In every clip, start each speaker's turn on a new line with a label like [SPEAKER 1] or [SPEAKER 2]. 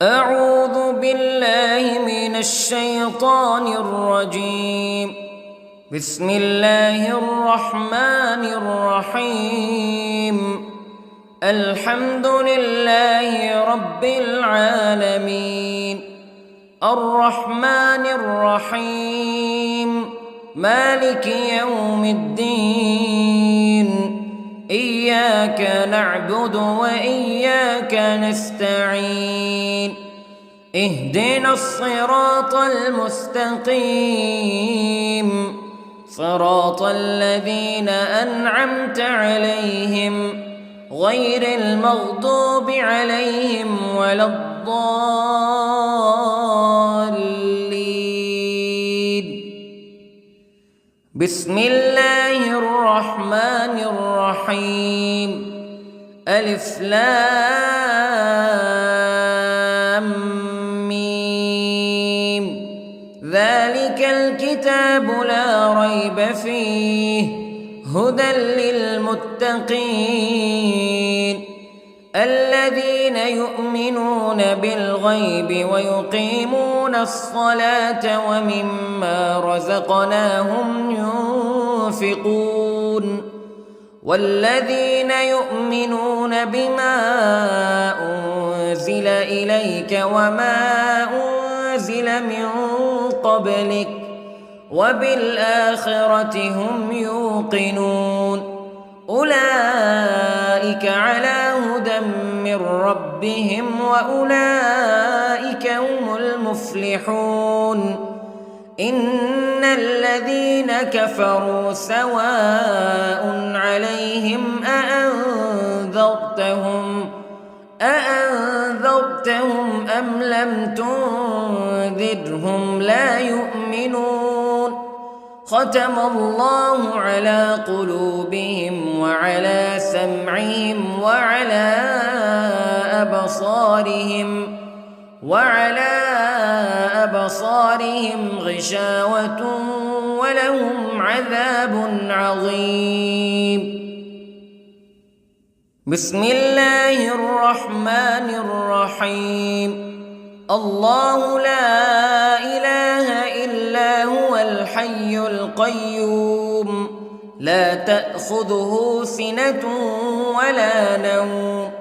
[SPEAKER 1] أعوذ بالله من الشيطان الرجيم. بسم الله الرحمن الرحيم. الحمد لله رب العالمين، الرحمن الرحيم، مالك يوم الدين. إياك نعبد وإياك نستعين. اهدنا الصراط المستقيم، صراط الذين أنعمت عليهم غير المغضوب عليهم ولا الضالين. بسم الله الرحمن الرحيم. ألف لام ميم. ذلك الكتاب لا ريب فيه هدى للمتقين الذين يؤمنون بالغيب ويقيمون الصلاة ومما رزقناهم ينفقون والذين يؤمنون بما أنزل إليك وما أنزل من قبلك وبالآخرة هم يوقنون. أولئك على هدى من ربهم وأولئك هم المفلحون. إن الذين كفروا سواء عليهم أأنذرتهم أم لم تنذرهم لا يؤمنون. ختم الله على قلوبهم وعلى سمعهم وعلى أبصارهم غشاوة ولهم عذاب عظيم. بسم الله الرحمن الرحيم. الله لا إله إلا هو الحي القيوم لا تأخذه سنة ولا نوم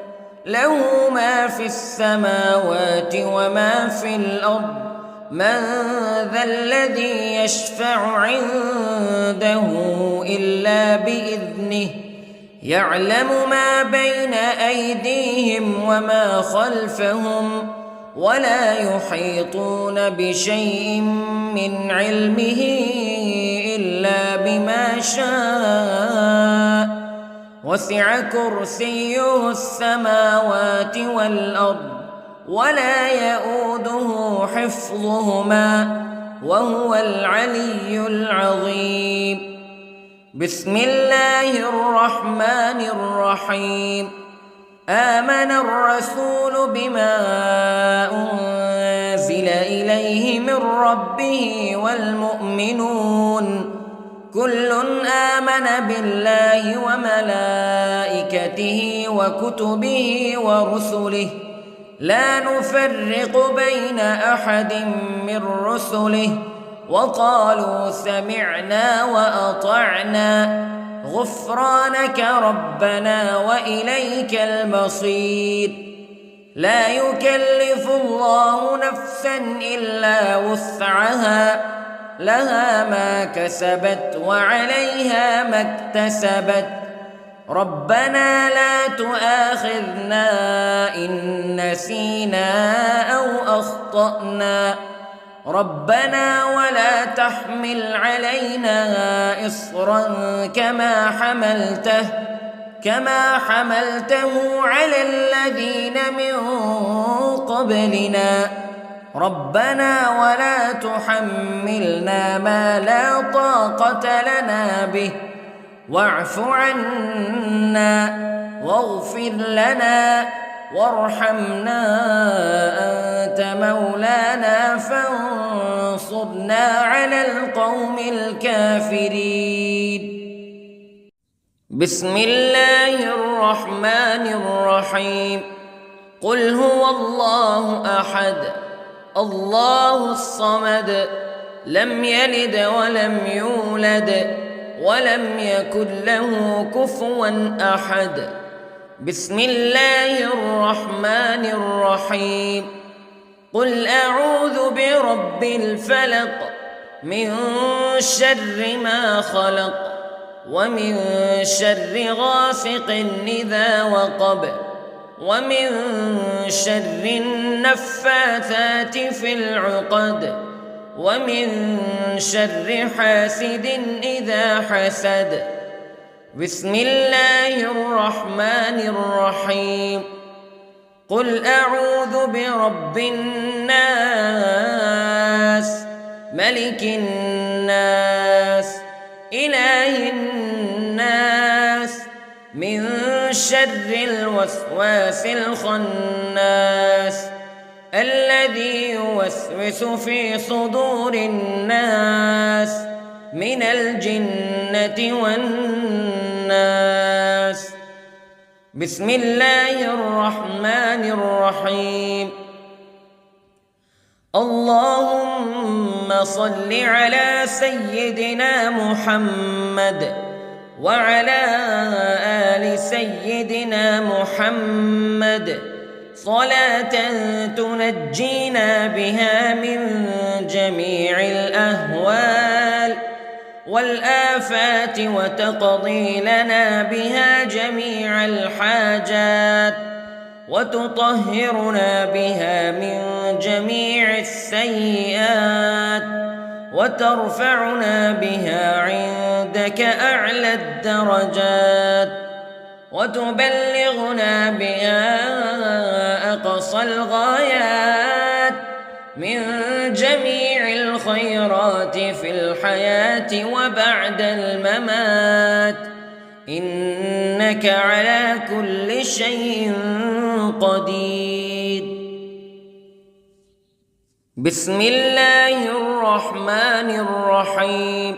[SPEAKER 1] له ما في السماوات وما في الأرض. من ذا الذي يشفع عنده إلا بإذنه يعلم ما بين أيديهم وما خلفهم ولا يحيطون بشيء من علمه إلا بما شاء. وسع كرسيه السماوات والأرض ولا يؤوده حفظهما وهو العلي العظيم. بسم الله الرحمن الرحيم. آمن الرسول بما أنزل إليه من ربه والمؤمنون كل آمن بالله وملائكته وكتبه ورسله لا نفرق بين أحد من رسله وقالوا سمعنا وأطعنا غفرانك ربنا وإليك المصير. لا يكلف الله نفسا إلا وسعها لها ما كسبت وعليها ما اكتسبت. ربنا لا تؤاخذنا إن نسينا أو أخطأنا ربنا ولا تحمل علينا إصرا كما حملته على الذين من قبلنا ربنا ولا تحملنا ما لا طاقة لنا به واعف عنا واغفر لنا وارحمنا أنت مولانا فانصرنا على القوم الكافرين. بسم الله الرحمن الرحيم. قل هو الله أحد الله الصمد لم يلد ولم يولد ولم يكن له كفوا أحد. بسم الله الرحمن الرحيم. قل أعوذ برب الفلق من شر ما خلق ومن شر غاسق إذا وقب ومن شر النفاثات في العقد ومن شر حاسد إذا حسد. بسم الله الرحمن الرحيم. قل أعوذ برب الناس ملك الناس إله الناس من شر الوسواس الخناس الذي يوسوس في صدور الناس من الجنة والناس. بسم الله الرحمن الرحيم. اللهم صل على سيدنا محمد وعلى آل سيدنا محمد صلاة تنجينا بها من جميع الأهوال والآفات وتقضي لنا بها جميع الحاجات وتطهرنا بها من جميع السيئات وترفعنا بها عندك أعلى الدرجات وتبلغنا بها أقصى الغايات من جميع الخيرات في الحياة وبعد الممات إنك على كل شيء قدير. بسم الله الرحمن الرحيم.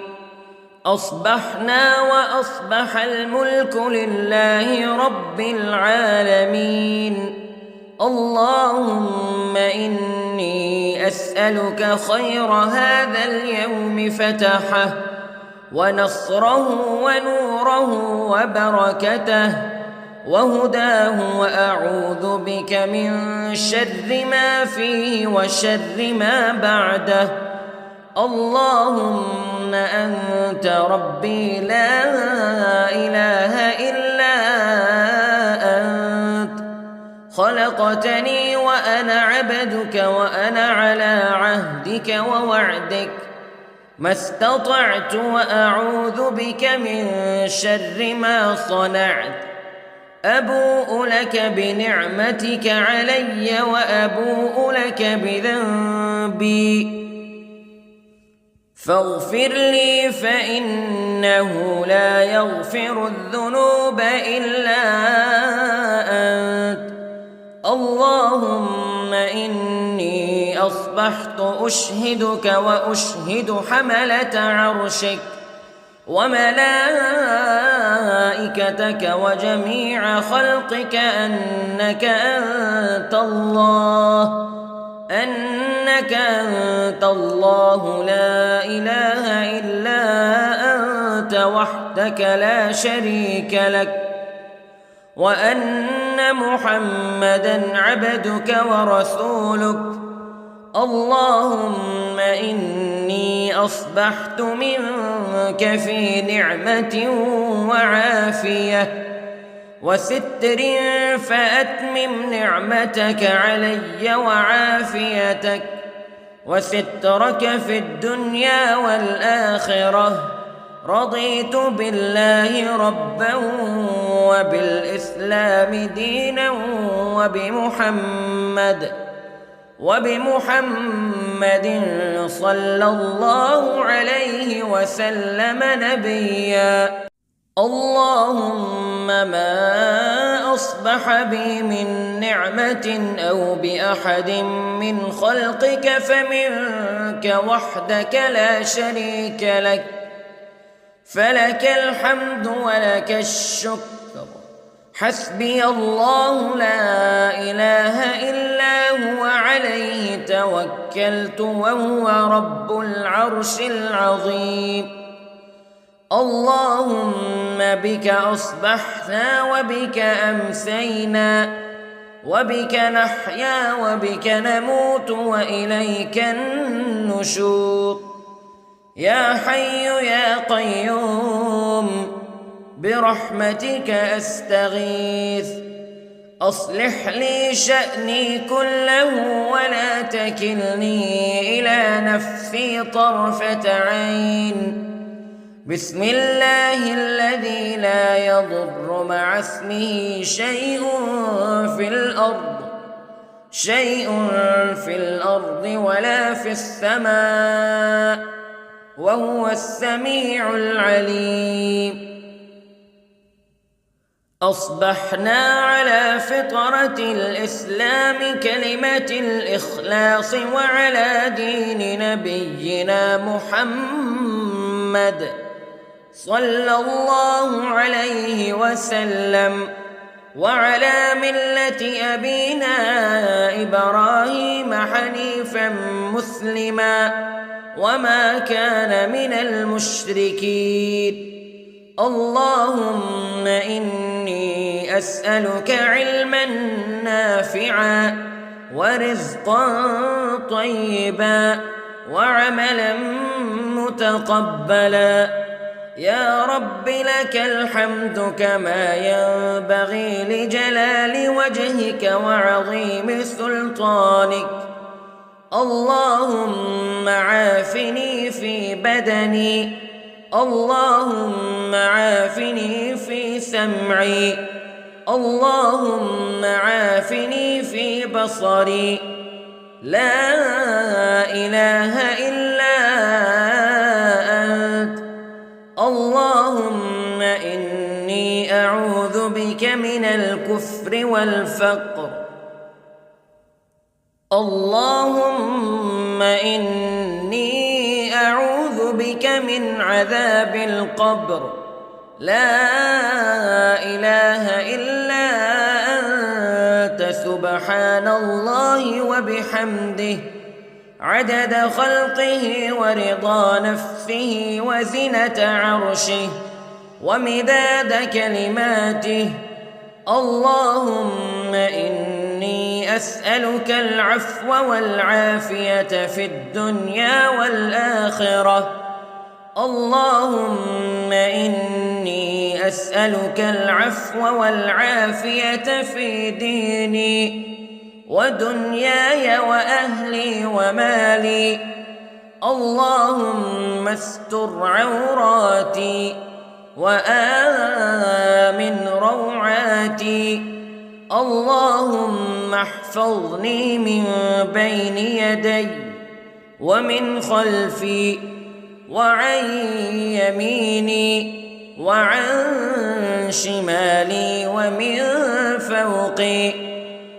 [SPEAKER 1] أصبحنا وأصبح الملك لله رب العالمين. اللهم إني أسألك خير هذا اليوم فتحه ونصره ونوره وبركته وهداه وأعوذ بك من شر ما فيه وشر ما بعده. اللهم أنت ربي لا إله إلا أنت خلقتني وأنا عبدك وأنا على عهدك ووعدك ما استطعت وأعوذ بك من شر ما صنعت. أبوء لك بنعمتك علي وأبوء لك بذنبي فاغفر لي فإنه لا يغفر الذنوب إلا أنت. اللهم إني أصبحت أشهدك وأشهد حملة عرشك وملائكتك وجميع خلقك أنك أنت الله لا إله إلا أنت وحدك لا شريك لك وأن محمدًا عبدك ورسولك. اللهم إني أصبحت منك في نعمة وعافية وستر فأتمم نعمتك علي وعافيتك وسترك في الدنيا والآخرة. رضيت بالله ربا وبالإسلام دينا وبمحمد صلى الله عليه وسلم نبيا. اللهم ما أصبح بي من نعمة أو بأحد من خلقك فمنك وحدك لا شريك لك فلك الحمد ولك الشكر حسبي الله لا إله إلا هو عليه توكلت وهو رب العرش العظيم. اللهم بك أصبحنا وبك أمسينا وبك نحيا وبك نموت وإليك النشور. يا حي يا قيوم برحمتك أستغيث، أصلح لي شأني كله ولا تكلني إلى نفسي طرفة عين. بسم الله الذي لا يضر مع اسمه شيء في الأرض ولا في السماء وهو السميع العليم. أصبحنا على فطرة الإسلام كلمة الإخلاص وعلى دين نبينا محمد صلى الله عليه وسلم وعلى ملة أبينا إبراهيم حنيفا مسلما وما كان من المشركين. اللهم إني أسألك علما نافعا ورزقا طيبا وعملا متقبلا. يا رب لك الحمد كما ينبغي لجلال وجهك وعظيم سلطانك. اللهم عافني في بدني، اللهم عافني في سمعي، اللهم عافني في بصري. لا إله إلا أنت. اللهم إني أعوذ بك من الكفر والفقر. اللهم إني أعوذ بك من عذاب القبر. لا إله إلا أنت سبحان الله وبحمده عدد خلقه ورضا نفسه وزنة عرشه ومداد كلماته. اللهم إني أسألك العفو والعافية في الدنيا والآخرة. اللهم إني أسألك العفو والعافية في ديني ودنياي وأهلي ومالي. اللهم استر عوراتي وآمن روعاتي. اللهم احفظني من بين يدي ومن خلفي وعن يميني وعن شمالي ومن فوقي،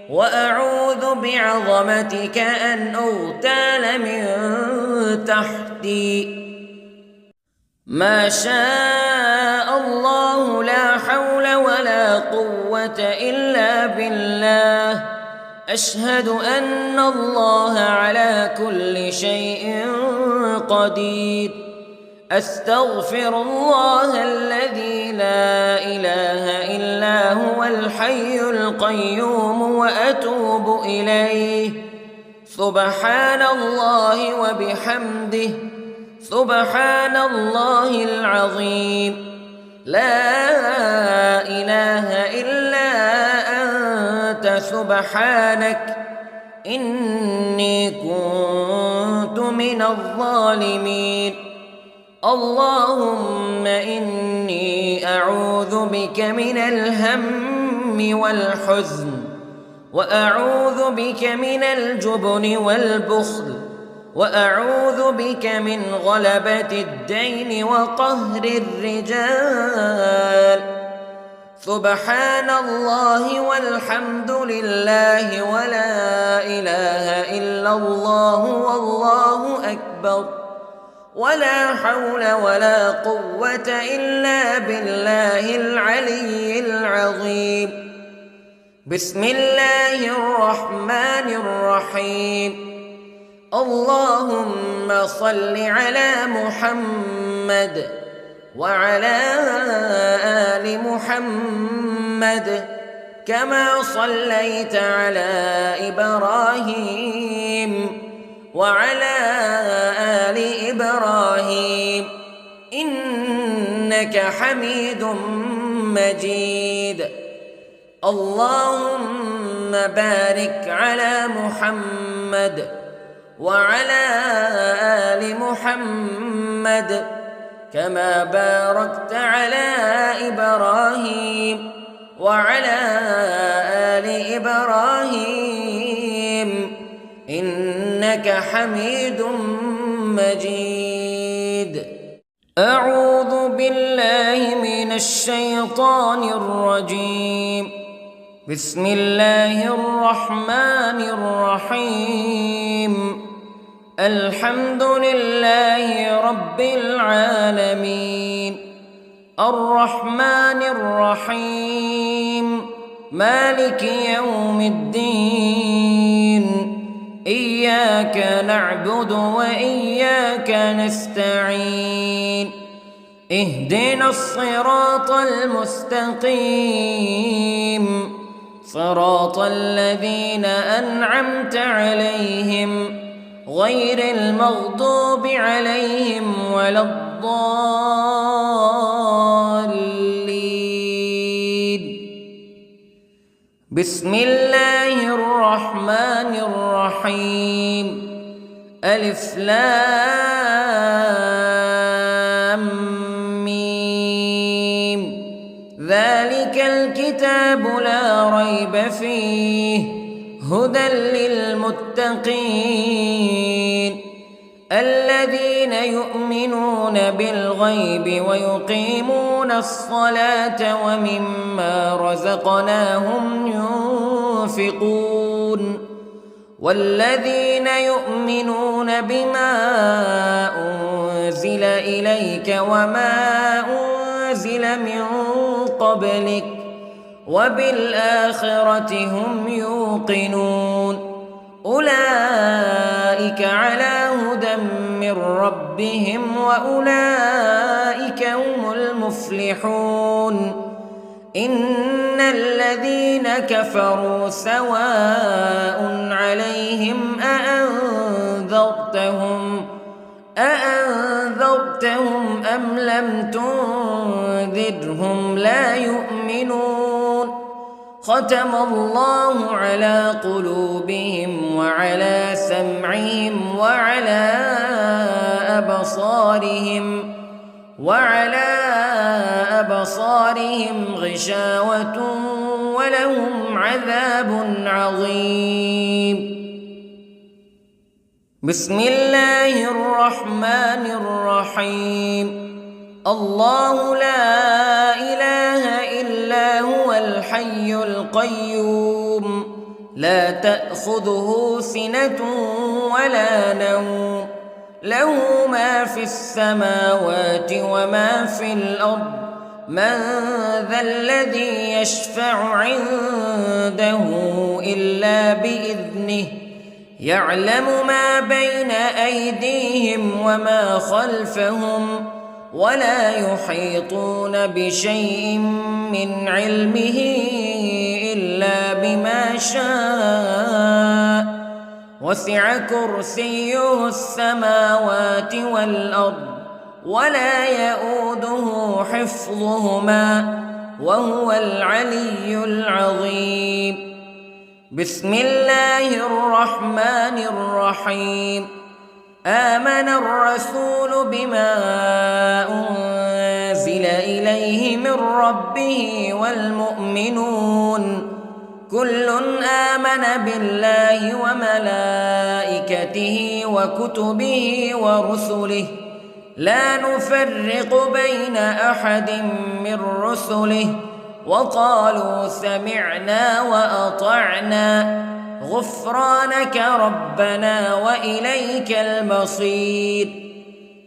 [SPEAKER 1] وأعوذ بعظمتك أن أغتال من تحتي. ما شاء الله لا حول ولا قوة إلا بالله. أشهد أن الله على كل شيء قدير. أستغفر الله الذي لا إله إلا هو الحي القيوم وأتوب إليه. سبحان الله وبحمده سبحان الله العظيم. لا إله إلا أنت سبحانك إني كنت من الظالمين. اللهم إني أعوذ بك من الهم والحزن، وأعوذ بك من الجبن والبخل، وأعوذ بك من غلبة الدين وقهر الرجال. سبحان الله والحمد لله ولا إله إلا الله والله أكبر. ولا حول ولا قوة إلا بالله العلي العظيم. بسم الله الرحمن الرحيم. اللهم صل على محمد وعلى آل محمد كما صليت على إبراهيم وعلى آل إبراهيم إنك حميد مجيد. اللهم بارك على محمد وعلى آل محمد كما باركت على إبراهيم وعلى آل إبراهيم إنك حميد مجيد. أعوذ بالله من الشيطان الرجيم. بسم الله الرحمن الرحيم. الحمد لله رب العالمين الرحمن الرحيم مالك يوم الدين إياك نعبد وإياك نستعين اهدنا الصراط المستقيم صراط الذين أنعمت عليهم غير المغضوب عليهم ولا الضالين. بسم الله الرحمن الرحيم. ألف لام ميم ذلك الكتاب لا ريب فيه هدى للمتقين الذين يؤمنون بالغيب ويقيمون الصلاة ومما رزقناهم ينفقون والذين يؤمنون بما أنزل إليك وما أنزل من قبلك وبالآخرة هم يوقنون أولئك على هدى من ربهم وأولئك هم المفلحون. إن الذين كفروا سواء عليهم أأنذرتهم أم لم تنذرهم لا يؤمنون. ختم الله على قلوبهم وعلى سمعهم وعلى أبصارهم غشاوة ولهم عذاب عظيم. بسم الله الرحمن الرحيم. الله لا إله إلا هو الحي القيوم لا تأخذه سنة ولا نوم له ما في السماوات وما في الأرض من ذا الذي يشفع عنده إلا بإذنه يعلم ما بين أيديهم وما خلفهم ولا يحيطون بشيء من علمه إلا بما شاء وسع كرسيه السماوات والأرض ولا يؤوده حفظهما وهو العلي العظيم. بسم الله الرحمن الرحيم. آمن الرسول بما أنزل إليه من ربه والمؤمنون كل آمن بالله وملائكته وكتبه ورسله لا نفرق بين أحد من رسله وقالوا سمعنا وأطعنا غفرانك ربنا وإليك المصير.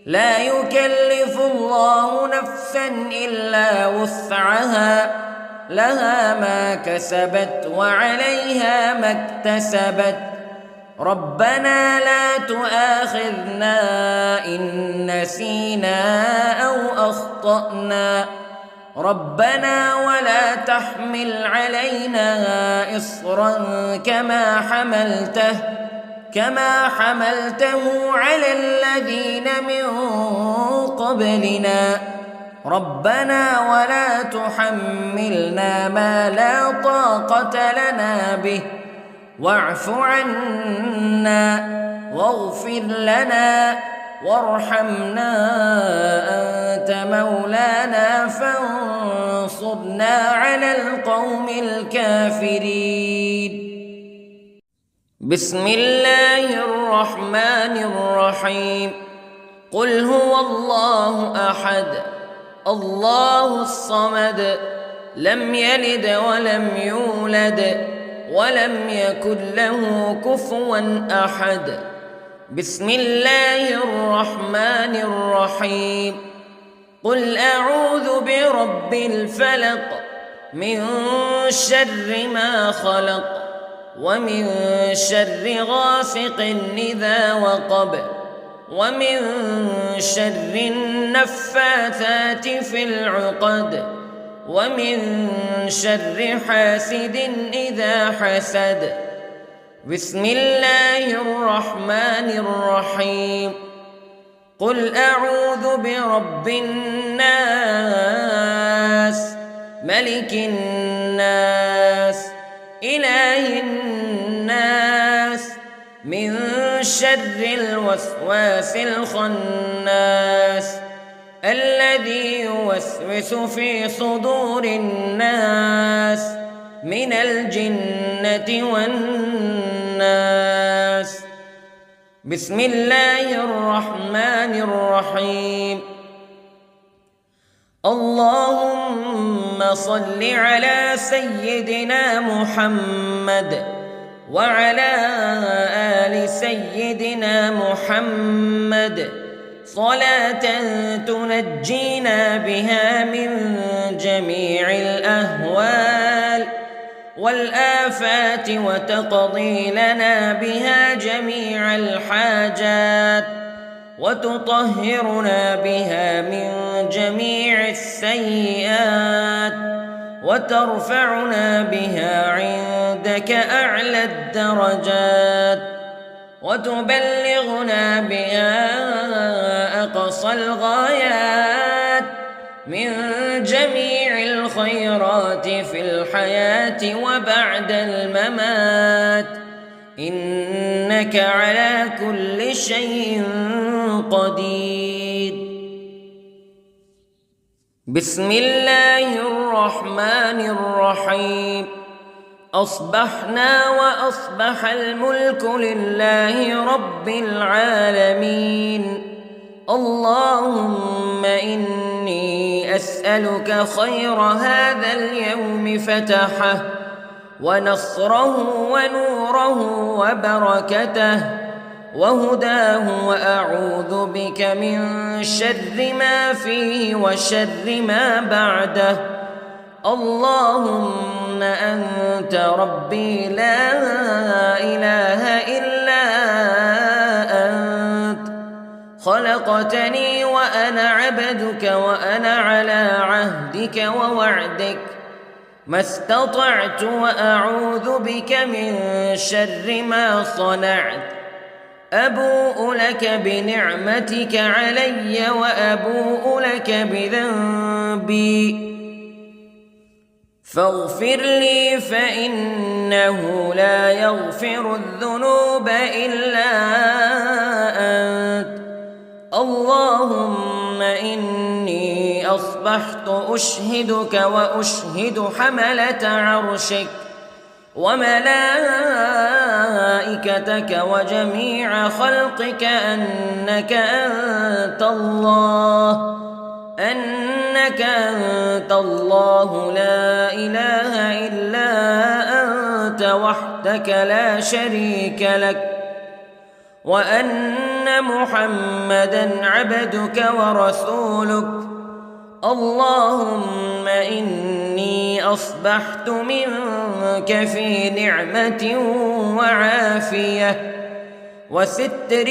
[SPEAKER 1] لا يكلف الله نفسا إلا وسعها لها ما كسبت وعليها ما اكتسبت ربنا لا تؤاخذنا إن نسينا أو أخطأنا ربنا ولا تحمل علينا إصرا كما حملته على الذين من قبلنا ربنا ولا تحملنا ما لا طاقة لنا به واعف عنا واغفر لنا وارحمنا أنت مولانا فانصرنا على القوم الكافرين. بسم الله الرحمن الرحيم. قل هو الله أحد الله الصمد لم يلد ولم يولد ولم يكن له كفوا أحد. بسم الله الرحمن الرحيم. قل أعوذ برب الفلق من شر ما خلق ومن شر غاسق إذا وقب ومن شر النفاثات في العقد ومن شر حاسد إذا حسد. بسم الله الرحمن الرحيم. قل أعوذ برب الناس ملك الناس إله الناس من شر الوسواس الخناس الذي يوسوس في صدور الناس من الجنة والناس. بسم الله الرحمن الرحيم. اللهم صل على سيدنا محمد وعلى آل سيدنا محمد صلاة تنجينا بها من جميع الأهوال والآفات وتقضي لنا بها جميع الحاجات وتطهرنا بها من جميع السيئات وترفعنا بها عندك أعلى الدرجات وتبلغنا بها أقصى الغايات من جميع الخيرات في الحياة وبعد الممات إنك على كل شيء قدير. بسم الله الرحمن الرحيم. أصبحنا وأصبح الملك لله رب العالمين. اللهم إني أسألك خير هذا اليوم فتحه ونصره ونوره وبركته وهداه وأعوذ بك من شر ما فيه وشر ما بعده. اللهم أنت ربي لا إله إلا أنت خلقتني وأنا عبدك وأنا على عهدك ووعدك ما استطعت وأعوذ بك من شر ما صنعت. أبوء لك بنعمتك علي وأبوء لك بذنبي فاغفر لي فإنه لا يغفر الذنوب إلا أنت. اللهم إني أصبحت أشهدك وأشهد حملة عرشك وملائكتك وجميع خلقك أنك أنت الله لا إله إلا أنت وحدك لا شريك لك وأن محمدًا عبدك ورسولك. اللهم إني أصبحت منك في نعمة وعافية وستر،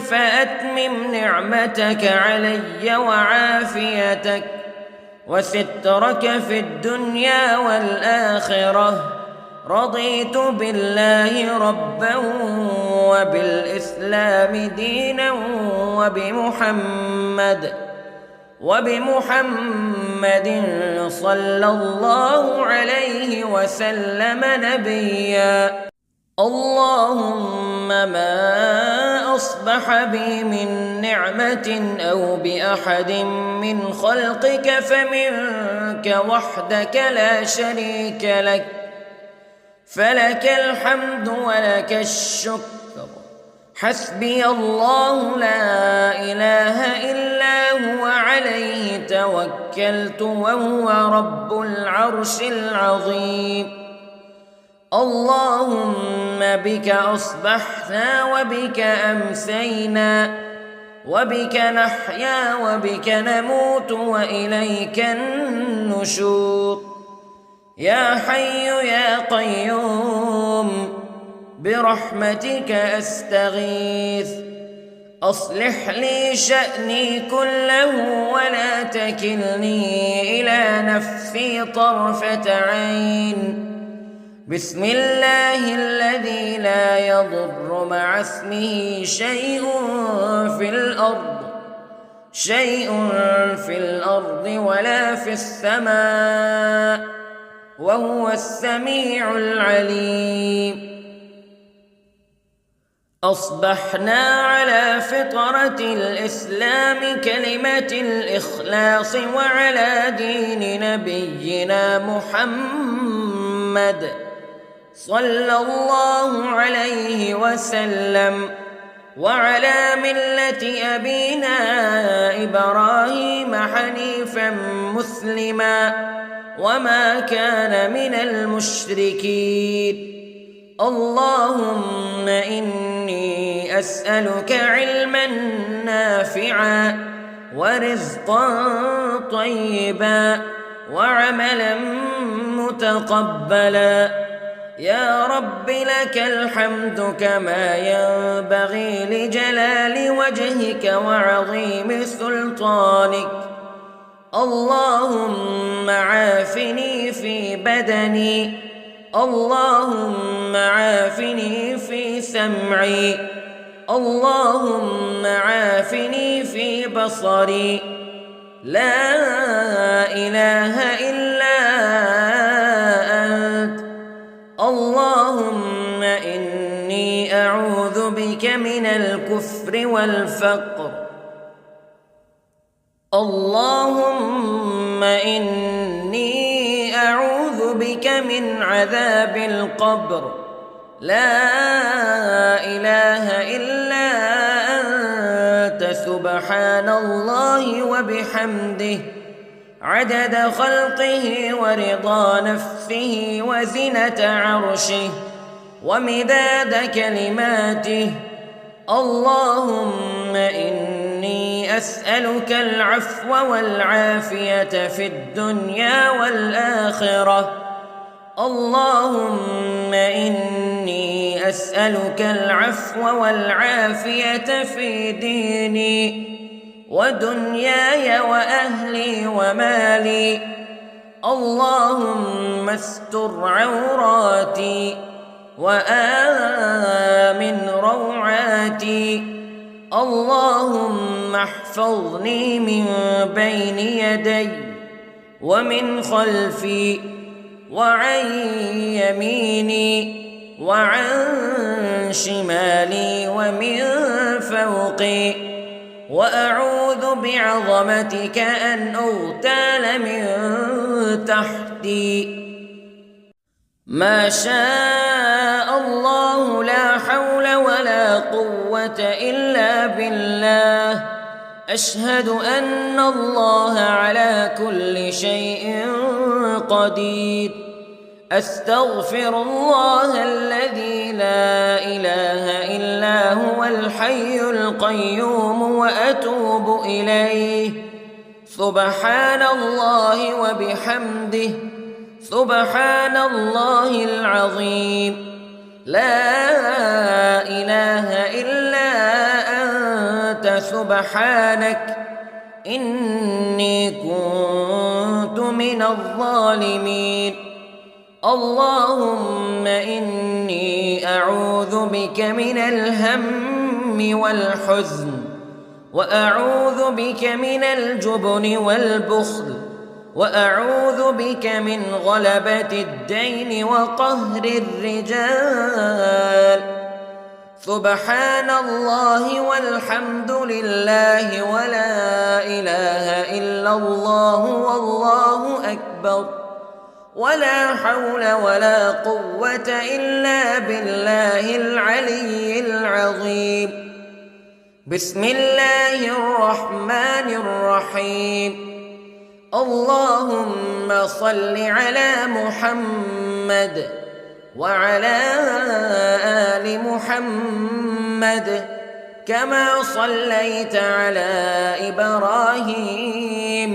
[SPEAKER 1] فأتمم نعمتك علي وعافيتك وسترك في الدنيا والآخرة. رضيت بالله ربا وبالإسلام دينا وبمحمد صلى الله عليه وسلم نبيا. اللهم ما أصبح بي من نعمة أو بأحد من خلقك فمنك وحدك لا شريك لك، فلك الحمد ولك الشكر. حسبي الله لا إله إلا هو عليه توكلت وهو رب العرش العظيم. اللهم بك أصبحنا وبك أمسينا وبك نحيا وبك نموت وإليك النشور. يا حي يا قيوم برحمتك أستغيث، أصلح لي شأني كله ولا تكلني إلى نفسي طرفة عين. بسم الله الذي لا يضر مع اسمه شيء في الأرض ولا في السماء، وهو السميع العليم. أصبحنا على فطرة الإسلام كلمة الإخلاص وعلى دين نبينا محمد صلى الله عليه وسلم، وعلى ملة أبينا إبراهيم حنيفا مسلما وما كان من المشركين. اللهم إني أسألك علما نافعا ورزقا طيبا وعملا متقبلا. يا رب لك الحمد كما ينبغي لجلال وجهك وعظيم سلطانك. اللهم عافني في بدني، اللهم عافني في سمعي، اللهم عافني في بصري. لا إله إلا أنت. اللهم إني أعوذ بك من الكفر والفقر. اللهم إني أعوذ بك من عذاب القبر. لا إله إلا أنت سبحان الله وبحمده عدد خلقه ورضا نفسه وزنة عرشه ومداد كلماته. اللهم إني أسألك العفو والعافية في الدنيا والآخرة. اللهم إني أسألك العفو والعافية في ديني ودنياي وأهلي ومالي. اللهم استر عوراتي وآمن روعاتي. اللهم احفظني من بين يدي ومن خلفي وعن يميني وعن شمالي ومن فوقي، وأعوذ بعظمتك أن أغتال من تحتي. ما شاء الله لا حول ولا قوة إلا بالله. أشهد أن الله على كل شيء قدير. أستغفر الله الذي لا إله إلا هو الحي القيوم وأتوب إليه. سبحان الله وبحمده، سبحان الله العظيم. لا إله إلا أنت سبحانك إني كنت من الظالمين. اللهم إني أعوذ بك من الهم والحزن، وأعوذ بك من الجبن والبخل، وأعوذ بك من غلبة الدين وقهر الرجال. سبحان الله والحمد لله ولا إله إلا الله والله أكبر، ولا حول ولا قوة إلا بالله العلي العظيم. بسم الله الرحمن الرحيم. اللهم صل على محمد وعلى آل محمد كما صليت على إبراهيم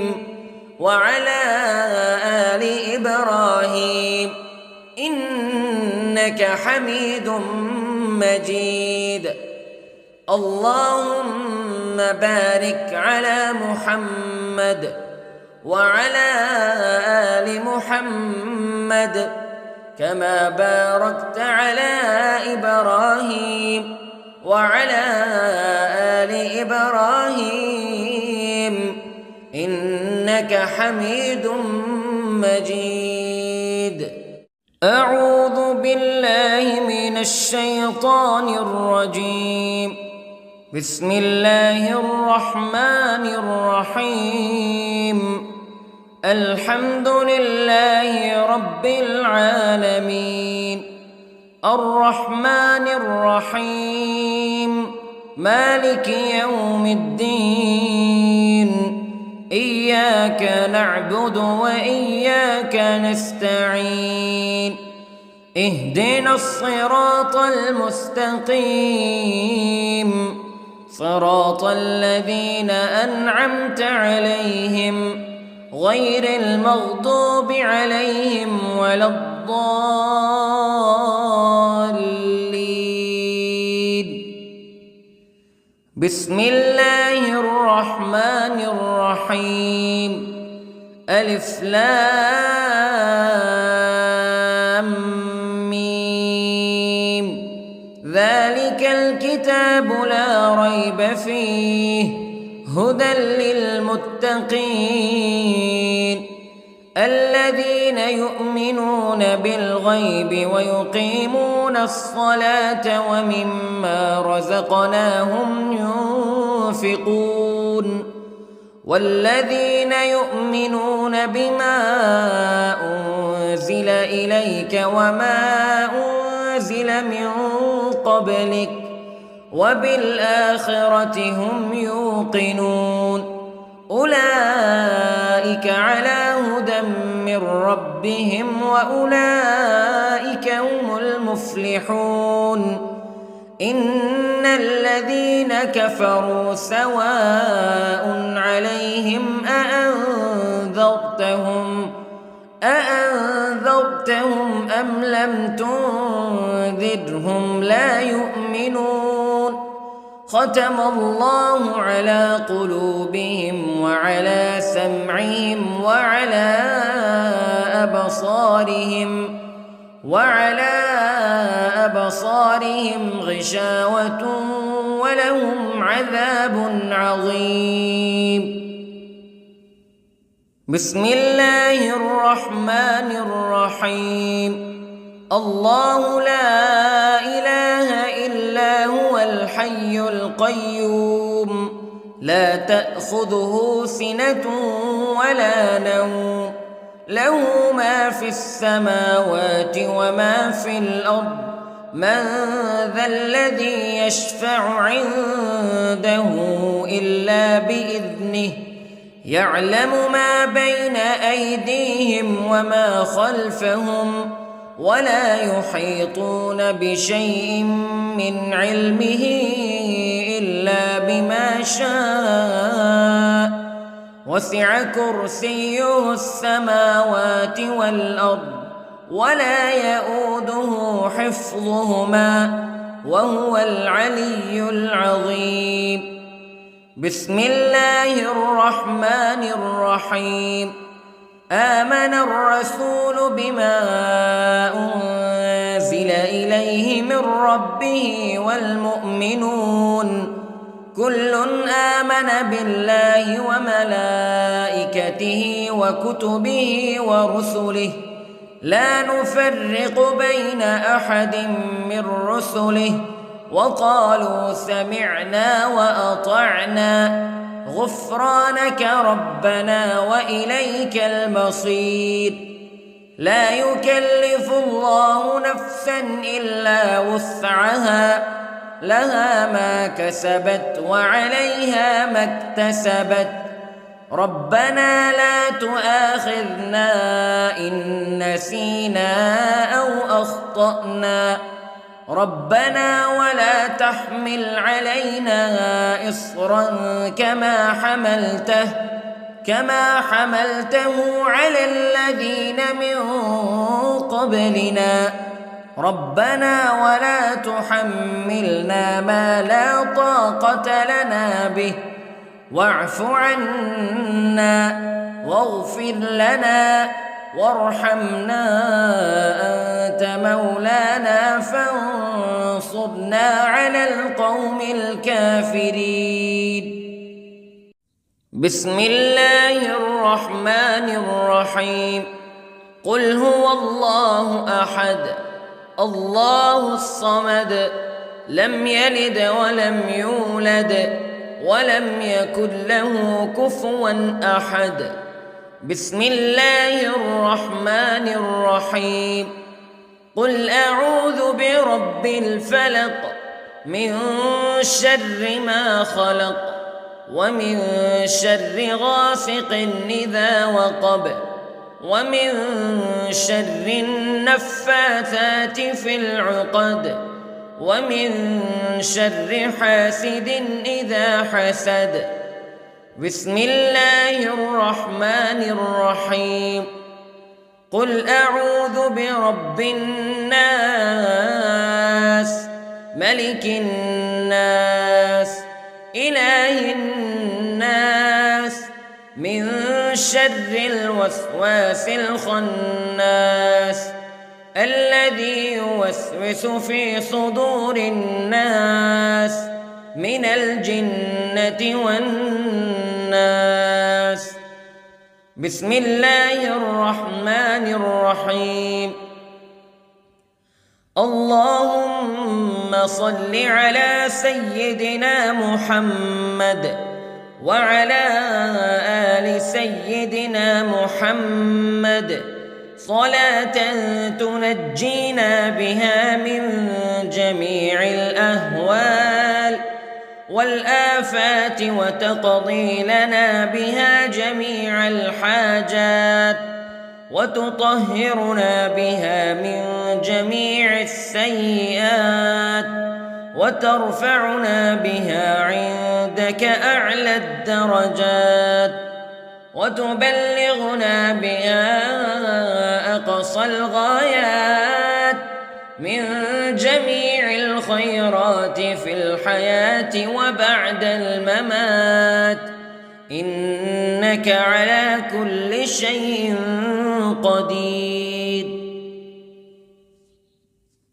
[SPEAKER 1] وعلى آل إبراهيم إنك حميد مجيد. اللهم بارك على محمد وعلى آل محمد كما باركت على إبراهيم وعلى آل إبراهيم إنك حميد مجيد. أعوذ بالله من الشيطان الرجيم. بسم الله الرحمن الرحيم. الحمد لله رب العالمين، الرحمن الرحيم، مالك يوم الدين. إياك نعبد وإياك نستعين. اهدنا الصراط المستقيم، صراط الذين أنعمت عليهم غير المغضوب عليهم ولا الضالين. بسم الله الرحمن الرحيم. ألف لام ميم. ذلك الكتاب لا ريب فيه هدى للمتقين الذين يؤمنون بالغيب ويقيمون الصلاة ومما رزقناهم ينفقون والذين يؤمنون بما أنزل إليك وما أنزل من قبلك وبالآخرة هم يوقنون أولئك على هدى من ربهم وأولئك هم المفلحون. إن الذين كفروا سواء عليهم أأنذرتهم أم لم تنذرهم لا يؤمنون. ختم الله على قلوبهم وعلى سمعهم وعلى أبصارهم غشاوة ولهم عذاب عظيم. بسم الله الرحمن الرحيم. الله لا إله إلا هو الحي القيوم لا تأخذه سنة ولا نوم له ما في السماوات وما في الأرض من ذا الذي يشفع عنده إلا بإذنه يعلم ما بين أيديهم وما خلفهم ولا يحيطون بشيء من علمه إلا بما شاء وسع كرسيه السماوات والأرض ولا يؤوده حفظهما وهو العلي العظيم. بسم الله الرحمن الرحيم. آمن الرسول بما أنزل إليه من ربه والمؤمنون كل آمن بالله وملائكته وكتبه ورسله لا نفرق بين أحد من رسله وقالوا سمعنا وأطعنا غفرانك ربنا وإليك المصير. لا يكلف الله نفسا إلا وسعها لها ما كسبت وعليها ما اكتسبت ربنا لا تؤاخذنا إن نسينا أو أخطأنا ربنا ولا تحمل علينا إصرا كما حملته على الذين من قبلنا ربنا ولا تحملنا ما لا طاقة لنا به واعف عنا واغفر لنا وارحمنا أنت مولانا فانصرنا على القوم الكافرين. بسم الله الرحمن الرحيم. قل هو الله أحد الله الصمد لم يلد ولم يولد ولم يكن له كفوا أحد. بسم الله الرحمن الرحيم. قل أعوذ برب الفلق من شر ما خلق ومن شر غاسق إذا وقب ومن شر النفاثات في العقد ومن شر حاسد إذا حسد. بسم الله الرحمن الرحيم. قل أعوذ برب الناس ملك الناس إله الناس من شر الوسواس الخناس الذي يوسوس في صدور الناس من الجنة والناس. بسم الله الرحمن الرحيم. اللهم صل على سيدنا محمد وعلى آل سيدنا محمد صلاة تنجينا بها من جميع الأهوال والآفات وتقضي لنا بها جميع الحاجات وتطهرنا بها من جميع السيئات وترفعنا بها عندك أعلى الدرجات وتبلغنا بها أقصى الغايات من جميع الخيرات في الحياة وبعد الممات إنك على كل شيء قدير.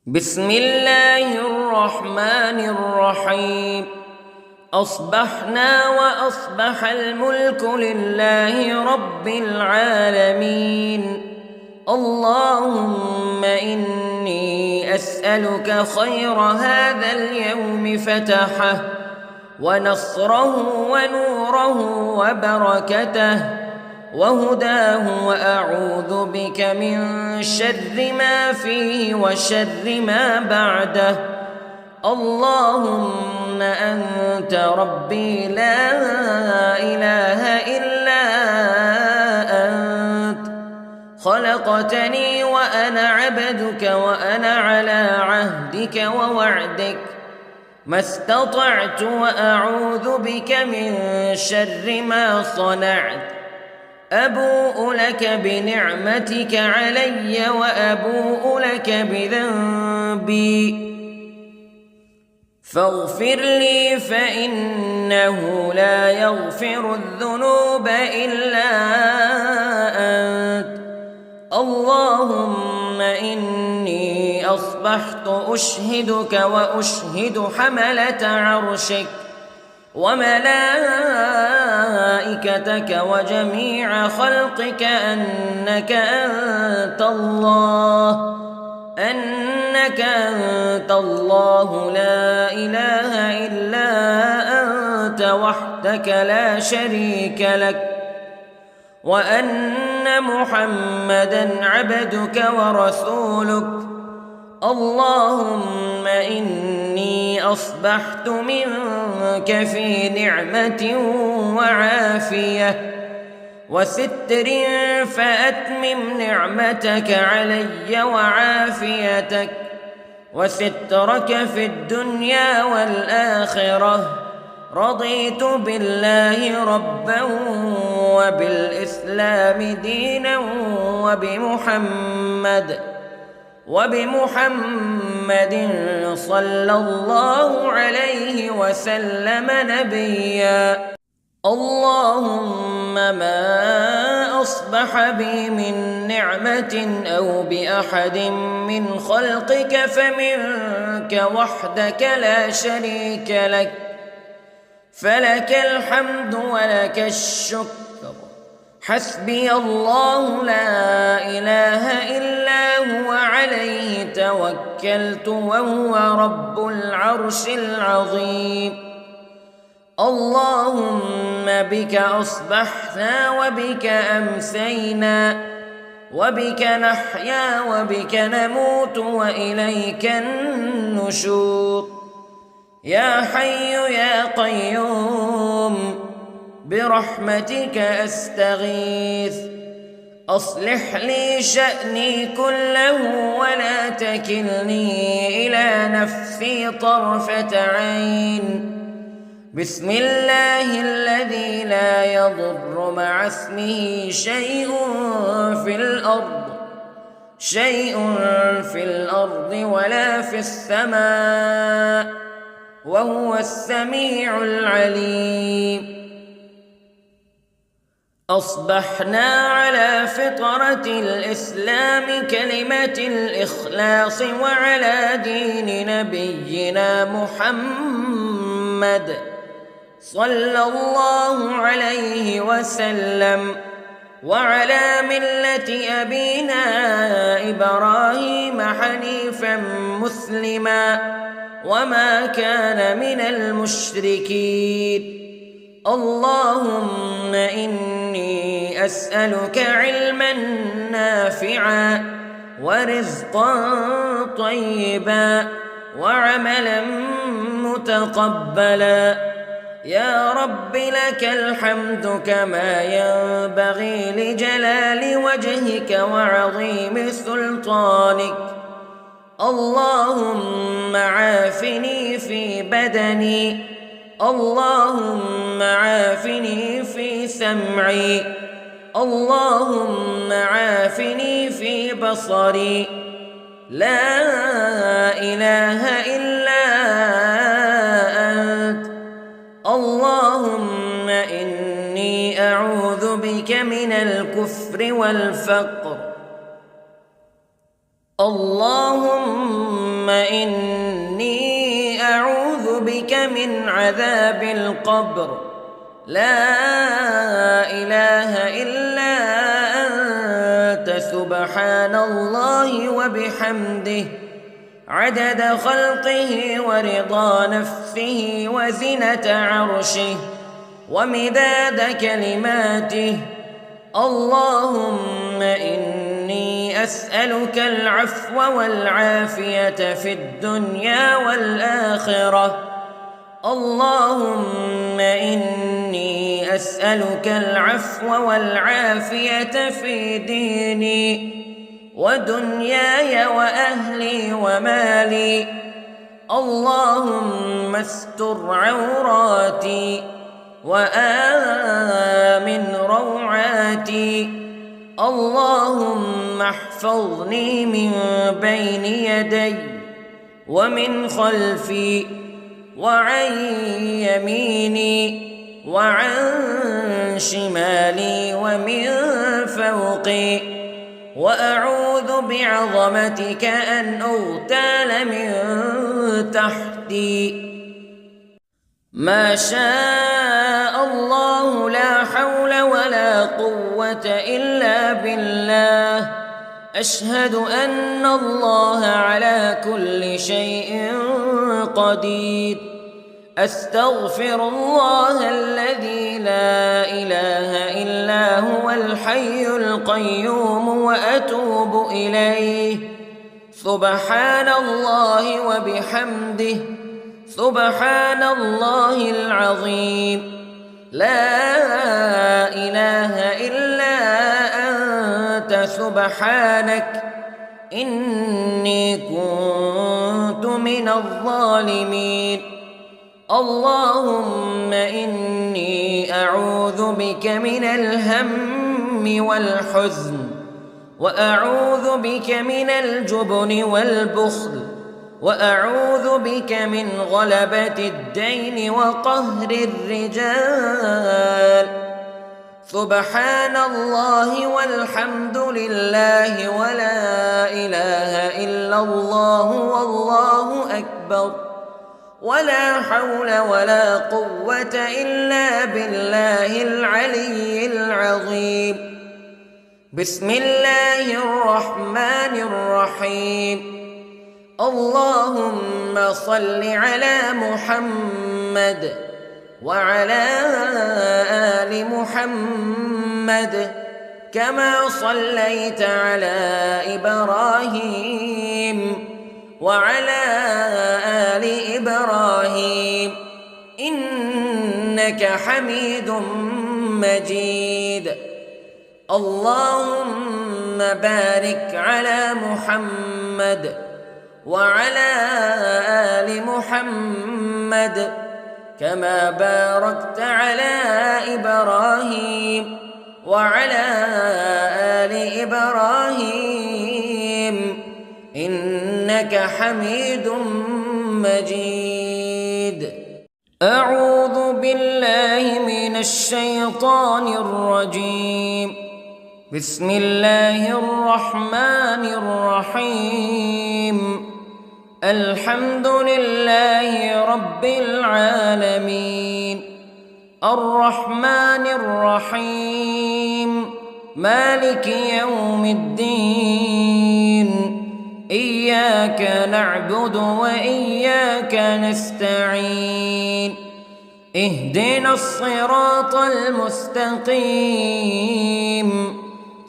[SPEAKER 1] بسم الله الرحمن الرحيم. أصبحنا وأصبح الملك لله رب العالمين. اللهم إني أسألك خير هذا اليوم فتحه ونصره ونوره وبركته وهداه وأعوذ بك من شر ما فيه وشر ما بعده. اللهم أنت ربي لا إله إلا أنت خلقتني وأنا عبدك وأنا على عهدك ووعدك ما استطعت وأعوذ بك من شر ما صنعت أبوء لك بنعمتك علي وأبوء لك بذنبي فاغفر لي فإنه لا يغفر الذنوب إلا أنت اللهم إني أصبحت أشهدك وأشهد حملة عرشك وملائكتك وجميع خلقك أنك أنت الله لا إله إلا أنت وحدك لا شريك لك وأن محمدًا عبدك ورسولك اللهم إني أصبحت منك في نعمة وعافية وستر فأتمم نعمتك علي وعافيتك وسترك في الدنيا والآخرة رضيت بالله ربا وبالإسلام دينا وبمحمد صلى الله عليه وسلم نبيا اللهم ما أصبح بي من نعمة أو بأحد من خلقك فمنك وحدك لا شريك لك فلك الحمد ولك الشكر حسبي الله لا إله إلا هو عليه توكلت وهو رب العرش العظيم اللهم بك أصبحنا وبك أمسينا وبك نحيا وبك نموت وإليك النشور يا حي يا قيوم برحمتك أستغيث أصلح لي شأني كله ولا تكلني إلى نفسي طرفة عين بسم الله الذي لا يضر مع اسمه شيء في الأرض ولا في السماء وهو السميع العليم أصبحنا على فطرة الإسلام كلمة الإخلاص وعلى دين نبينا محمد صلى الله عليه وسلم وعلى ملة أبينا إبراهيم حنيفا مسلما وما كان من المشركين اللهم إني أسألك علما نافعا ورزقا طيبا وعملا متقبلا يا رب لك الحمد كما ينبغي لجلال وجهك وعظيم سلطانك اللهم عافني في بدني اللهم عافني في سمعي اللهم عافني في بصري لا إله إلا أنت اللهم إني أعوذ بك من الكفر والفقر اللهم إني أعوذ بك من عذاب القبر لا إله إلا أنت سبحان الله وبحمده عدد خلقه ورضا نفسه وزنة عرشه ومداد كلماته اللهم إني أسألك العفو والعافية في الدنيا والآخرة اللهم إني أسألك العفو والعافية في ديني ودنياي وأهلي ومالي. اللهم استر عوراتي وآمن روعاتي. اللهم احفظني من بين يدي ومن خلفي وعن يميني وعن شمالي ومن فوقي. وأعوذ بعظمتك أن أغتال من تحتي. ما شاء الله لا حول ولا قوة إلا بالله. أشهد أن الله على كل شيء قدير. أستغفر الله الذي لا إله إلا هو الحي القيوم وأتوب إليه. سبحان الله وبحمده سبحان الله العظيم. لا إله إلا أنت سبحانك إني كنت من الظالمين. اللهم إني أعوذ بك من الهم والحزن وأعوذ بك من الجبن والبخل وأعوذ بك من غلبة الدين وقهر الرجال. سبحان الله والحمد لله ولا إله إلا الله والله أكبر ولا حول ولا قوة إلا بالله العلي العظيم. بسم الله الرحمن الرحيم. اللهم صل على محمد وعلى آل محمد كما صليت على إبراهيم وعلى آل إبراهيم إنك حميد مجيد. اللهم بارك على محمد وعلى آل محمد كما باركت على إبراهيم وعلى آل إبراهيم إنك حميد مجيد. أعوذ بالله من الشيطان الرجيم. بسم الله الرحمن الرحيم. الحمد لله رب العالمين الرحمن الرحيم مالك يوم الدين. إياك نعبد وإياك نستعين. اهدنا الصراط المستقيم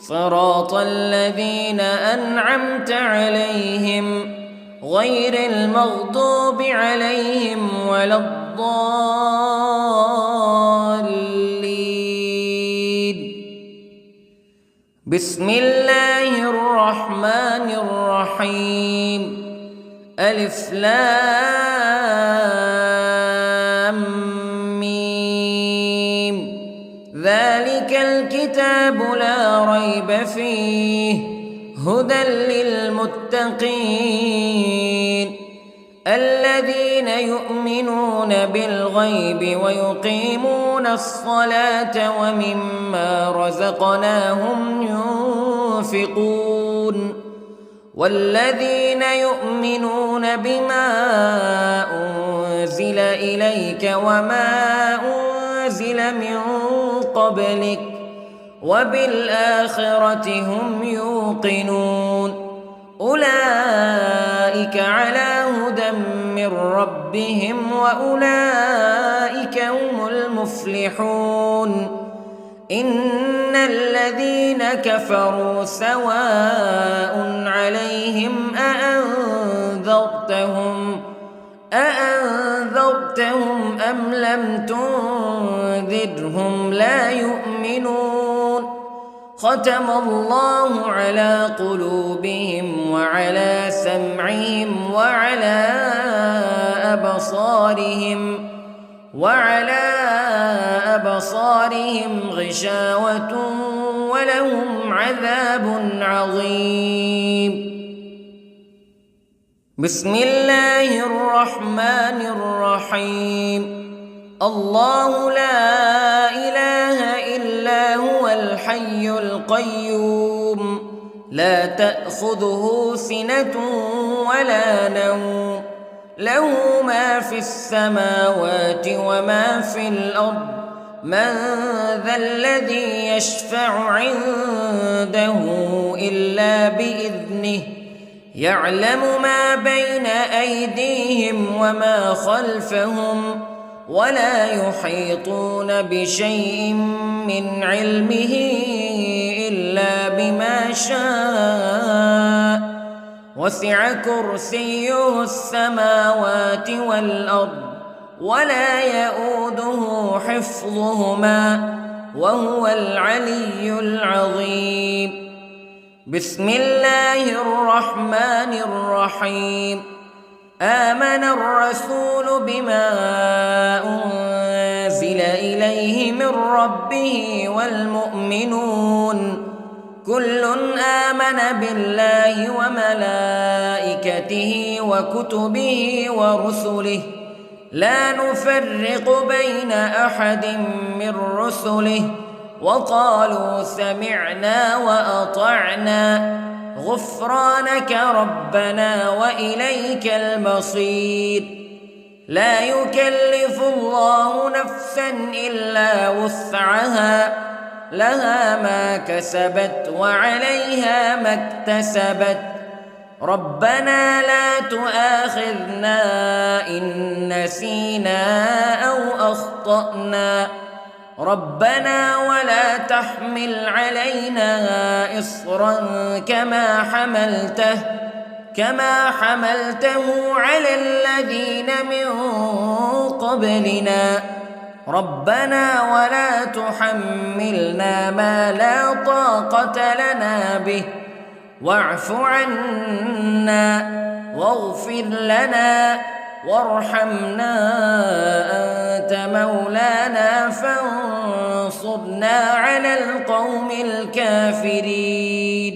[SPEAKER 1] صراط الذين أنعمت عليهم غير المغضوب عليهم ولا الضالين. بسم الله الرحمن الرحيم. ألف لام ميم. ذلك الكتاب لا ريب فيه هدى للمتقين الذين يؤمنون بالغيب ويقيمون الصلاة ومما رزقناهم ينفقون والذين يؤمنون بما أنزل إليك وما أنزل من قبلك وبالآخرة هم يوقنون أولئك على هدى من ربهم وأولئك هم المفلحون. إن الذين كفروا سواء عليهم أأنذرتهم أم لم تنذرهم لا يؤمنون ختم الله على قلوبهم وعلى سمعهم وعلى أبصارهم غشاوة ولهم عذاب عظيم. بسم الله الرحمن الرحيم. الله لا إله إلا هو الحي القيوم لا تأخذه سنة ولا نوم له ما في السماوات وما في الأرض من ذا الذي يشفع عنده إلا بإذنه يعلم ما بين أيديهم وما خلفهم ولا يحيطون بشيء من علمه إلا بما شاء وسع كرسيه السماوات والأرض ولا يؤوده حفظهما وهو العلي العظيم. بسم الله الرحمن الرحيم. آمن الرسول بما أنزل إليه من ربه والمؤمنون كل آمن بالله وملائكته وكتبه ورسله لا نفرق بين أحد من رسله وقالوا سمعنا وأطعنا غفرانك ربنا وإليك المصير. لا يكلف الله نفسا إلا وسعها لها ما كسبت وعليها ما اكتسبت ربنا لا تؤاخذنا إن نسينا أو أخطأنا ربنا ولا تحمل علينا إصرا كما حملته على الذين من قبلنا ربنا ولا تحملنا ما لا طاقة لنا به واعف عنا واغفر لنا وارحمنا أنت مولانا فانصرنا على القوم الكافرين.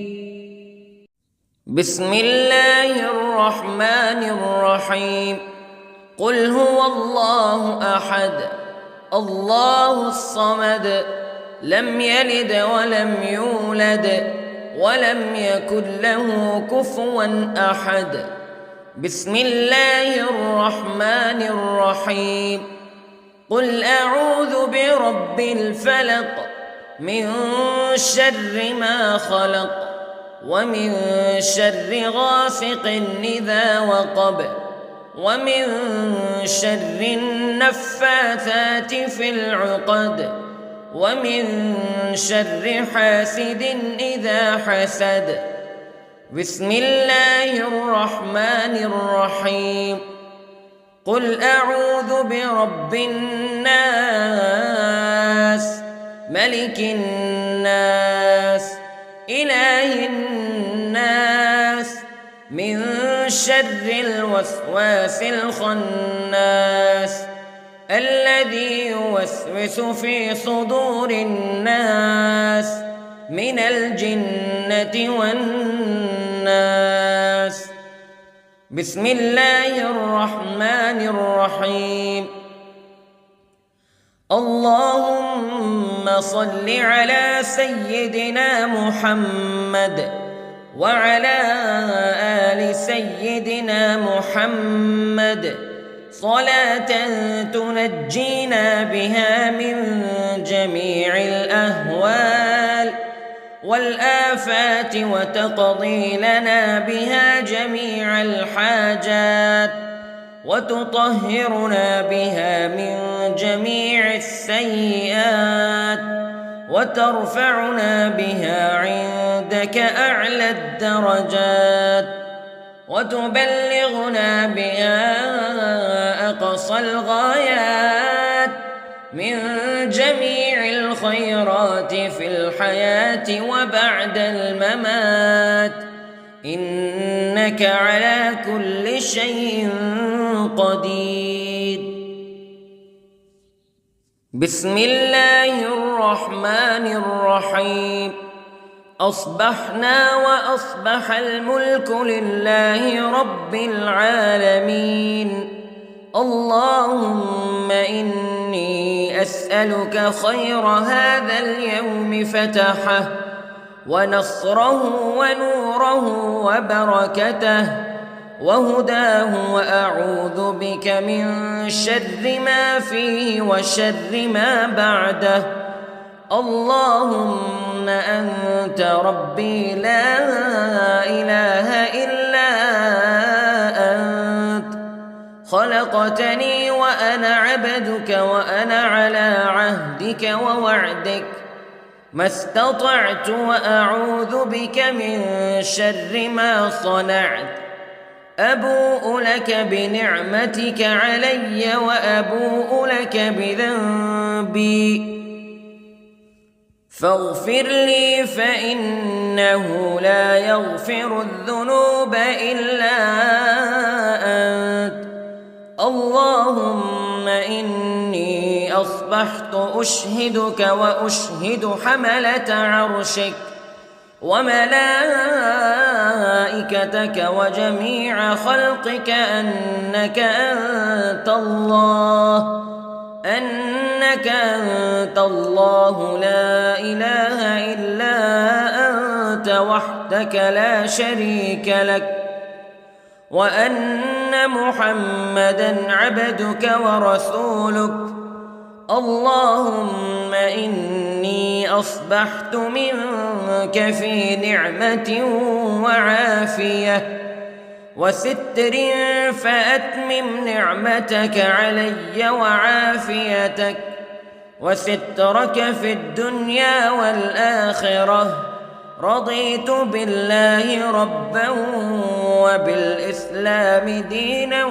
[SPEAKER 1] بسم الله الرحمن الرحيم. قل هو الله أحد الله الصمد لم يلد ولم يولد ولم يكن له كفوا أحد. بسم الله الرحمن الرحيم. قل أعوذ برب الفلق من شر ما خلق ومن شر غاسق إذا وقب ومن شر النفاثات في العقد ومن شر حاسد إذا حسد. بسم الله الرحمن الرحيم. قل أعوذ برب الناس ملك الناس إله الناس من شر الوسواس الخناس الذي يوسوس في صدور الناس من الجنة والناس. بسم الله الرحمن الرحيم. اللهم صل على سيدنا محمد وعلى آل سيدنا محمد صلاة تنجينا بها من جميع الأهوال والآفات وتقضي لنا بها جميع الحاجات وتطهرنا بها من جميع السيئات وترفعنا بها عندك أعلى الدرجات وتبلغنا بها أقصى الغايات من جميع الخيرات في الحياة وبعد الممات، إنك على كل شيء قدير. بسم الله الرحمن الرحيم. أصبحنا وأصبح الملك لله رب العالمين. اللهم إني أسألك خير هذا اليوم فتحه ونصره ونوره وبركته وهداه، وأعوذ بك من شر ما فيه وشر ما بعده. اللهم أنت ربي لا إله إلا أنت، خلقتني وأنا عبدك وأنا على عهدك ووعدك ما استطعت، وأعوذ بك من شر ما صنعت. أبوء لك بنعمتك علي وأبوء لك بذنبي، فاغفر لي فإنه لا يغفر الذنوب إلا أنت. اللهم إني أصبحت أشهدك وأشهد حملة عرشك وملائكتك وجميع خلقك أنك أنت الله لا إله إلا أنت وحدك لا شريك لك، وأن محمدًا عبدك ورسولك. اللهم إني أصبحت منك في نعمة وعافية وستر، فأتمم نعمتك علي وعافيتك وسترك في الدنيا والآخرة. رضيت بالله ربا وبالإسلام دينا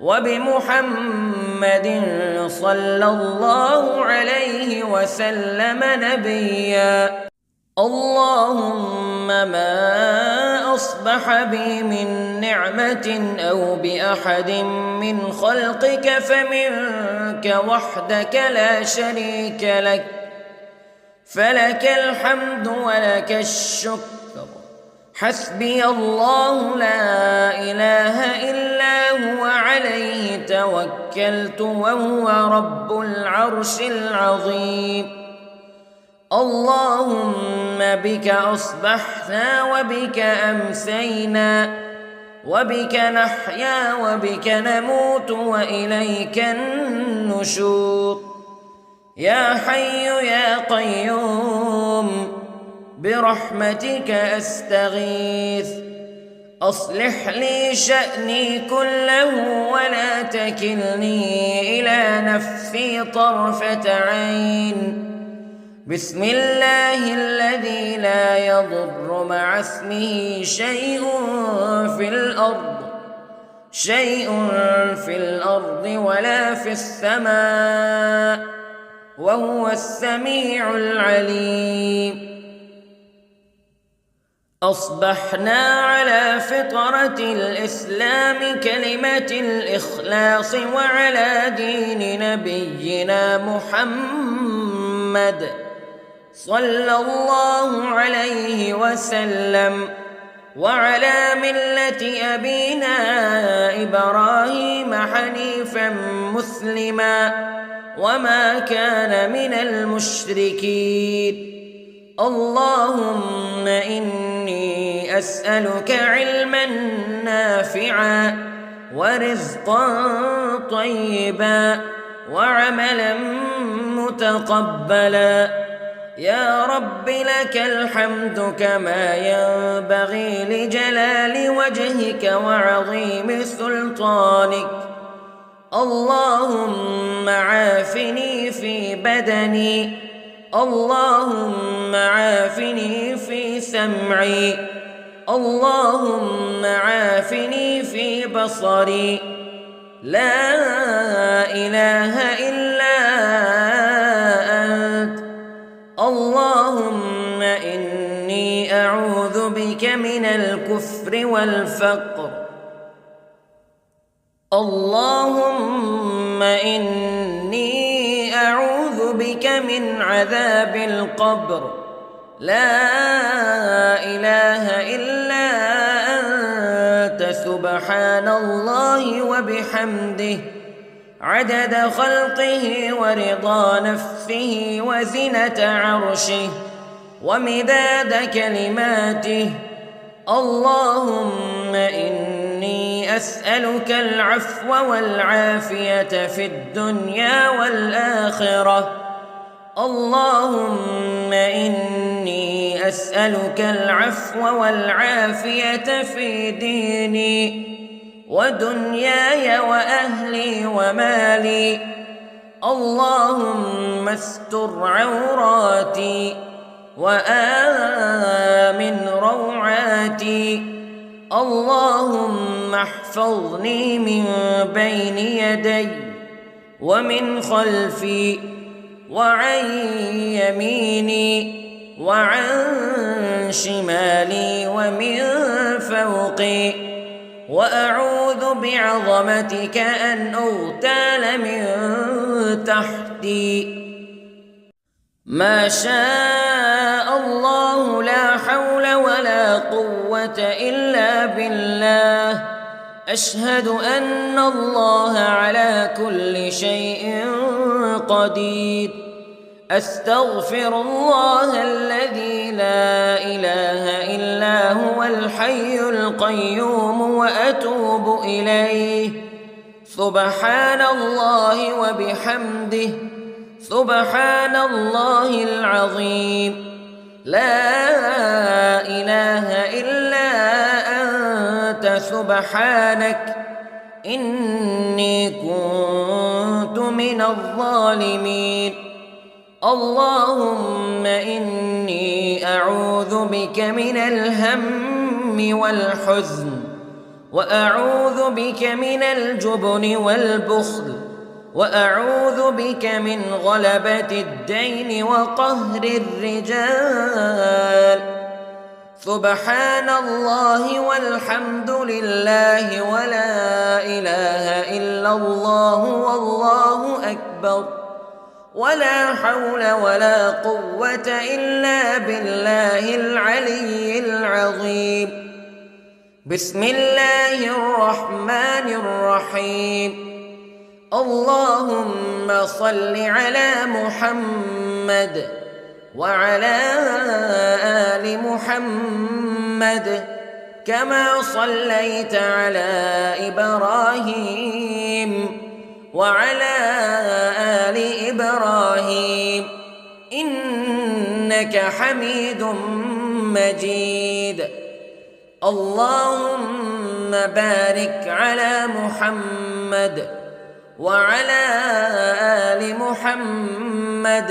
[SPEAKER 1] وبمحمد صلى الله عليه وسلم نبيا. اللهم ما أصبح بي من نعمة أو بأحد من خلقك فمنك وحدك لا شريك لك، فلك الحمد ولك الشكر. حسبي الله لا إله إلا هو عليه توكلت وهو رب العرش العظيم. اللهم بك أصبحنا وبك أمسينا وبك نحيا وبك نموت وإليك النشور. يا حي يا قيوم برحمتك أستغيث، أصلح لي شأني كله ولا تكلني إلى نفسي طرفة عين. بسم الله الذي لا يضر مع اسمه شيء في الأرض ولا في السماء، وهو السميع العليم. أصبحنا على فطرة الإسلام كلمة الإخلاص وعلى دين نبينا محمد صلى الله عليه وسلم، وعلى ملة أبينا إبراهيم حنيفا مسلما وما كان من المشركين. اللهم إني أسألك علما نافعا ورزقا طيبا وعملا متقبلا. يا رب لك الحمد كما ينبغي لجلال وجهك وعظيم سلطانك. اللهم عافني في بدني، اللهم عافني في سمعي، اللهم عافني في بصري. لا إله إلا أنت. اللهم إني أعوذ بك من الكفر والفقر. اللهم إني أعوذ بك من عذاب القبر. لا إله إلا أنت سبحان الله وبحمده عدد خلقه ورضا نفسه وزنة عرشه ومداد كلماته. اللهم إني أسألك العفو والعافية في الدنيا والآخرة. اللهم إني أسألك العفو والعافية في ديني ودنياي وأهلي ومالي. اللهم استر عوراتي وآمن روعاتي. اللهم احفظني من بين يدي ومن خلفي وعن يميني وعن شمالي ومن فوقي. وأعوذ بعظمتك أن أغتال من تحتي. ما شاء الله لا حول ولا قوة إلا بالله. أشهد أن الله على كل شيء قدير. أستغفر الله الذي لا إله إلا هو الحي القيوم وأتوب إليه. سبحان الله وبحمده سبحان الله العظيم. لا إله إلا أنت سبحانك إني كنت من الظالمين. اللهم إني أعوذ بك من الهم والحزن وأعوذ بك من الجبن والبخل وأعوذ بك من غلبة الدين وقهر الرجال. سبحان الله والحمد لله ولا إله إلا الله والله أكبر ولا حول ولا قوة إلا بالله العلي العظيم. بسم الله الرحمن الرحيم. اللهم صل على محمد وعلى آل محمد كما صليت على إبراهيم وعلى آل إبراهيم إنك حميد مجيد. اللهم بارك على محمد وعلى آل محمد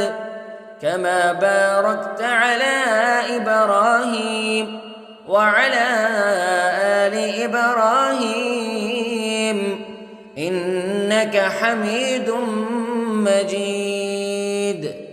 [SPEAKER 1] كما باركت على إبراهيم وعلى آل إبراهيم إنك حميد مجيد.